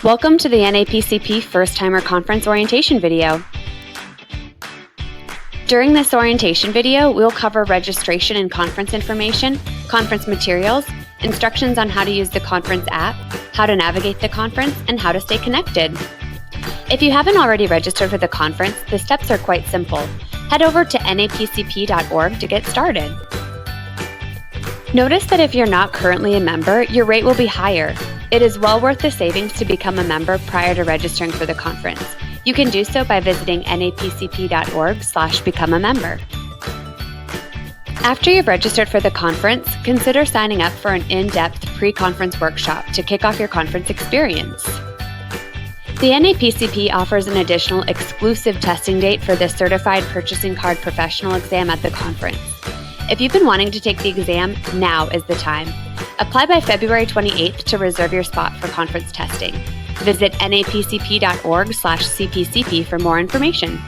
Welcome to the NAPCP First Timer Conference Orientation video. During this orientation video, we'll cover registration and conference information, conference materials, instructions on how to use the conference app, how to navigate the conference, and how to stay connected. If you haven't already registered for the conference, the steps are quite simple. Head over to napcp.org to get started. Notice that if you're not currently a member, your rate will be higher. It is well worth the savings to become a member prior to registering for the conference. You can do so by visiting napcp.org/become a member. After you've registered for the conference, consider signing up for an in-depth pre-conference workshop to kick off your conference experience. The NAPCP offers an additional exclusive testing date for the Certified Purchasing Card Professional exam at the conference. If you've been wanting to take the exam, now is the time. Apply by February 28th to reserve your spot for conference testing. Visit napcp.org/cpcp for more information.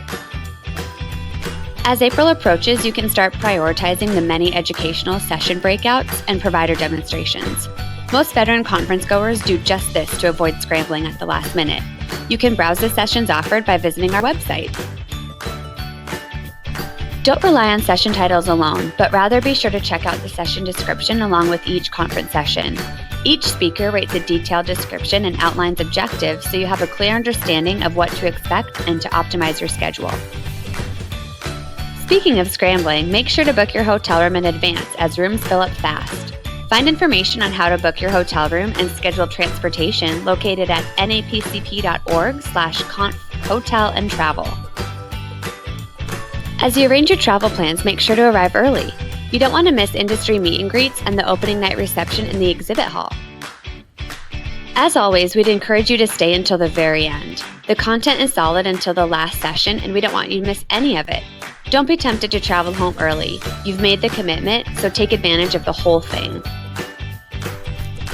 As April approaches, you can start prioritizing the many educational session breakouts and provider demonstrations. Most veteran conference goers do just this to avoid scrambling at the last minute. You can browse the sessions offered by visiting our website. Don't rely on session titles alone, but rather be sure to check out the session description along with each conference session. Each speaker rates a detailed description and outlines objectives so you have a clear understanding of what to expect and to optimize your schedule. Speaking of scrambling, make sure to book your hotel room in advance as rooms fill up fast. Find information on how to book your hotel room and schedule transportation located at napcp.org/hotel-and-travel. As you arrange your travel plans, make sure to arrive early. You don't want to miss industry meet and greets and the opening night reception in the exhibit hall. As always, we'd encourage you to stay until the very end. The content is solid until the last session, and we don't want you to miss any of it. Don't be tempted to travel home early. You've made the commitment, so take advantage of the whole thing.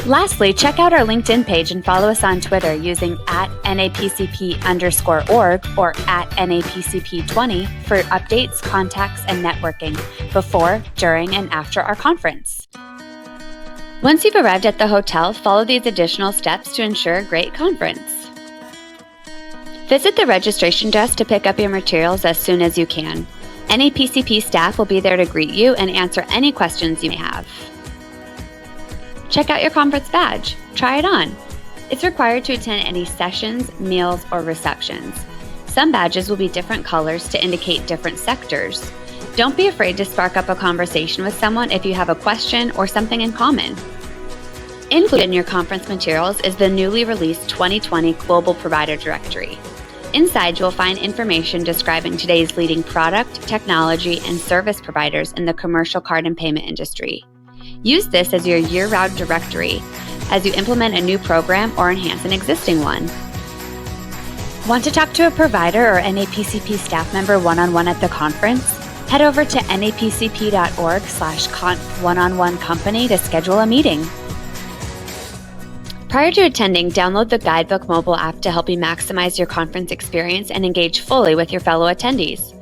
Lastly, check out our LinkedIn page and follow us on Twitter using @NAPCP_org or @NAPCP20 for updates, contacts, and networking before, during, and after our conference. Once you've arrived at the hotel, follow these additional steps to ensure a great conference. Visit the registration desk to pick up your materials as soon as you can. NAPCP staff will be there to greet you and answer any questions you may have. Check out your conference badge. Try it on. It's required to attend any sessions, meals, or receptions. Some badges will be different colors to indicate different sectors. Don't be afraid to spark up a conversation with someone if you have a question or something in common. Included in your conference materials is the newly released 2020 Global Provider Directory. Inside, you'll find information describing today's leading product, technology, and service providers in the commercial card and payment industry. Use this as your year-round directory as you implement a new program or enhance an existing one. Want to talk to a provider or NAPCP staff member one-on-one at the conference? Head over to napcp.org/conf1on1company to schedule a meeting. Prior to attending, download the Guidebook mobile app to help you maximize your conference experience and engage fully with your fellow attendees.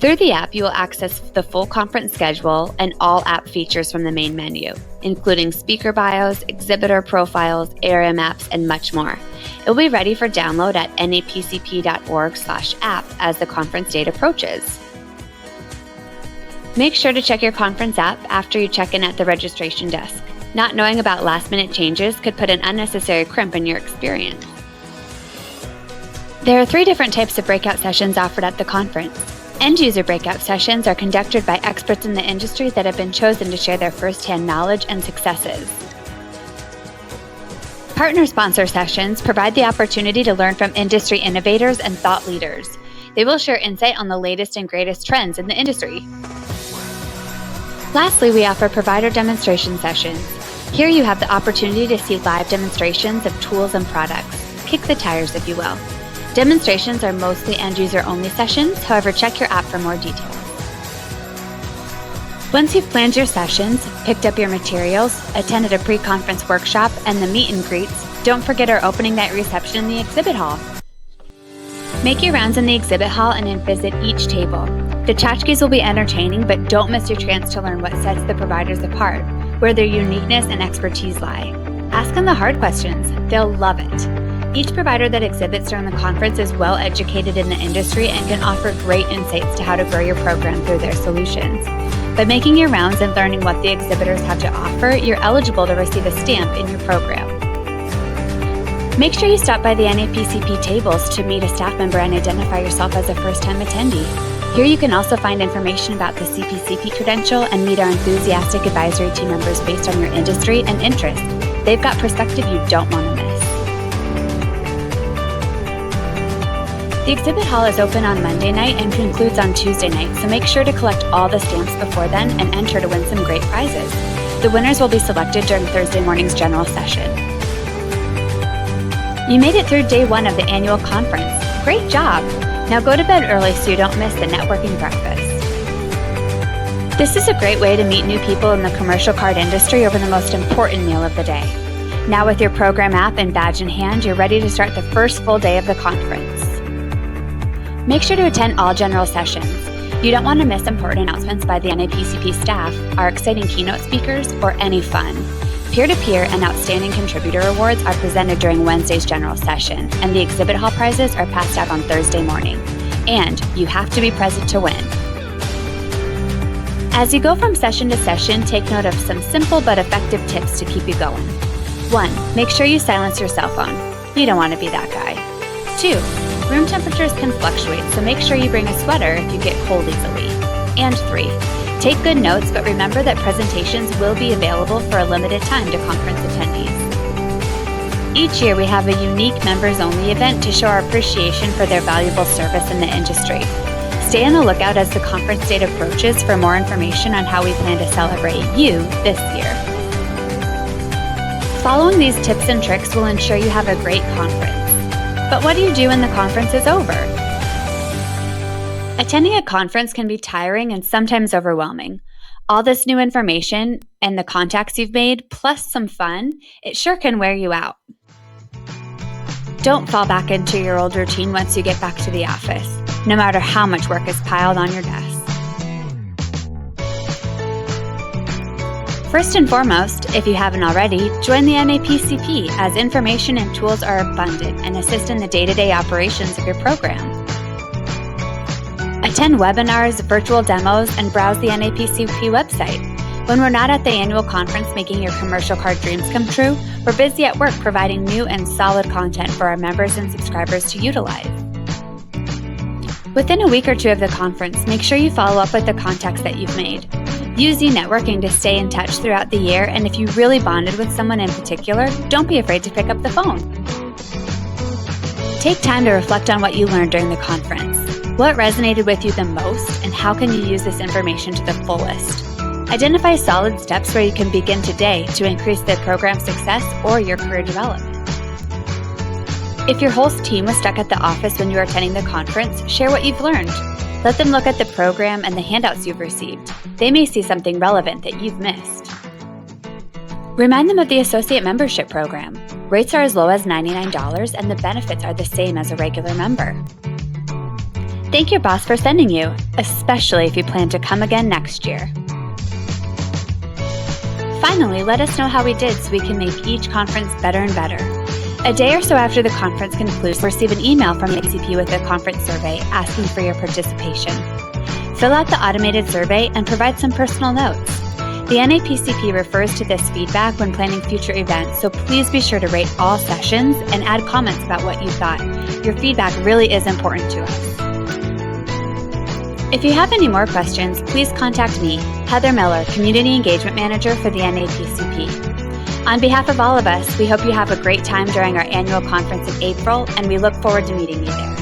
Through the app, you will access the full conference schedule and all app features from the main menu, including speaker bios, exhibitor profiles, area maps, and much more. It will be ready for download at napcp.org/app as the conference date approaches. Make sure to check your conference app after you check in at the registration desk. Not knowing about last-minute changes could put an unnecessary crimp in your experience. There are 3 different types of breakout sessions offered at the conference. End-user breakout sessions are conducted by experts in the industry that have been chosen to share their first-hand knowledge and successes. Partner sponsor sessions provide the opportunity to learn from industry innovators and thought leaders. They will share insight on the latest and greatest trends in the industry. Lastly, we offer provider demonstration sessions. Here you have the opportunity to see live demonstrations of tools and products. Kick the tires, if you will. Demonstrations are mostly end-user only sessions, however, check your app for more details. Once you've planned your sessions, picked up your materials, attended a pre-conference workshop, and the meet and greets, don't forget our opening night reception in the exhibit hall. Make your rounds in the exhibit hall and then visit each table. The tchotchkes will be entertaining, but don't miss your chance to learn what sets the providers apart, where their uniqueness and expertise lie. Ask them the hard questions. They'll love it. Each provider that exhibits during the conference is well educated in the industry and can offer great insights to how to grow your program through their solutions. By making your rounds and learning what the exhibitors have to offer, you're eligible to receive a stamp in your program. Make sure you stop by the NAPCP tables to meet a staff member and identify yourself as a first-time attendee. Here you can also find information about the CPCP credential and meet our enthusiastic advisory team members based on your industry and interest. They've got perspective you don't want to miss. The exhibit hall is open on Monday night and concludes on Tuesday night, so make sure to collect all the stamps before then and enter to win some great prizes. The winners will be selected during Thursday morning's general session. You made it through day 1 of the annual conference. Great job! Now go to bed early so you don't miss the networking breakfast. This is a great way to meet new people in the commercial card industry over the most important meal of the day. Now with your program app and badge in hand, you're ready to start the first full day of the conference. Make sure to attend all general sessions. You don't want to miss important announcements by the NAPCP staff, our exciting keynote speakers, or any fun. Peer-to-peer and outstanding contributor awards are presented during Wednesday's general session, and the exhibit hall prizes are passed out on Thursday morning. And you have to be present to win. As you go from session to session, take note of some simple but effective tips to keep you going. 1. Make sure you silence your cell phone. You don't want to be that guy. 2. Room temperatures can fluctuate, so make sure you bring a sweater if you get cold easily. And 3. Take good notes, but remember that presentations will be available for a limited time to conference attendees. Each year we have a unique members-only event to show our appreciation for their valuable service in the industry. Stay on the lookout as the conference date approaches for more information on how we plan to celebrate you this year. Following these tips and tricks will ensure you have a great conference. But what do you do when the conference is over? Attending a conference can be tiring and sometimes overwhelming. All this new information and the contacts you've made, plus some fun, it sure can wear you out. Don't fall back into your old routine once you get back to the office, no matter how much work is piled on your desk. First and foremost, if you haven't already, join the NAPCP as information and tools are abundant and assist in the day-to-day operations of your program. Attend webinars, virtual demos, and browse the NAPCP website. When we're not at the annual conference making your commercial card dreams come true, we're busy at work providing new and solid content for our members and subscribers to utilize. Within a week or two of the conference, make sure you follow up with the contacts that you've made. Use e-networking to stay in touch throughout the year, and if you really bonded with someone in particular, don't be afraid to pick up the phone. Take time to reflect on what you learned during the conference. What resonated with you the most, and how can you use this information to the fullest? Identify solid steps where you can begin today to increase the program success or your career development. If your whole team was stuck at the office when you were attending the conference, share what you've learned. Let them look at the program and the handouts you've received. They may see something relevant that you've missed. Remind them of the associate membership program. Rates are as low as $99 and the benefits are the same as a regular member. Thank your boss for sending you, especially if you plan to come again next year. Finally, let us know how we did so we can make each conference better and better. A day or so after the conference concludes, receive an email from NAPCP with a conference survey asking for your participation. Fill out the automated survey and provide some personal notes. The NAPCP refers to this feedback when planning future events, so please be sure to rate all sessions and add comments about what you thought. Your feedback really is important to us. If you have any more questions, please contact me, Heather Miller, Community Engagement Manager for the NAPCP. On behalf of all of us, we hope you have a great time during our annual conference in April, and we look forward to meeting you there.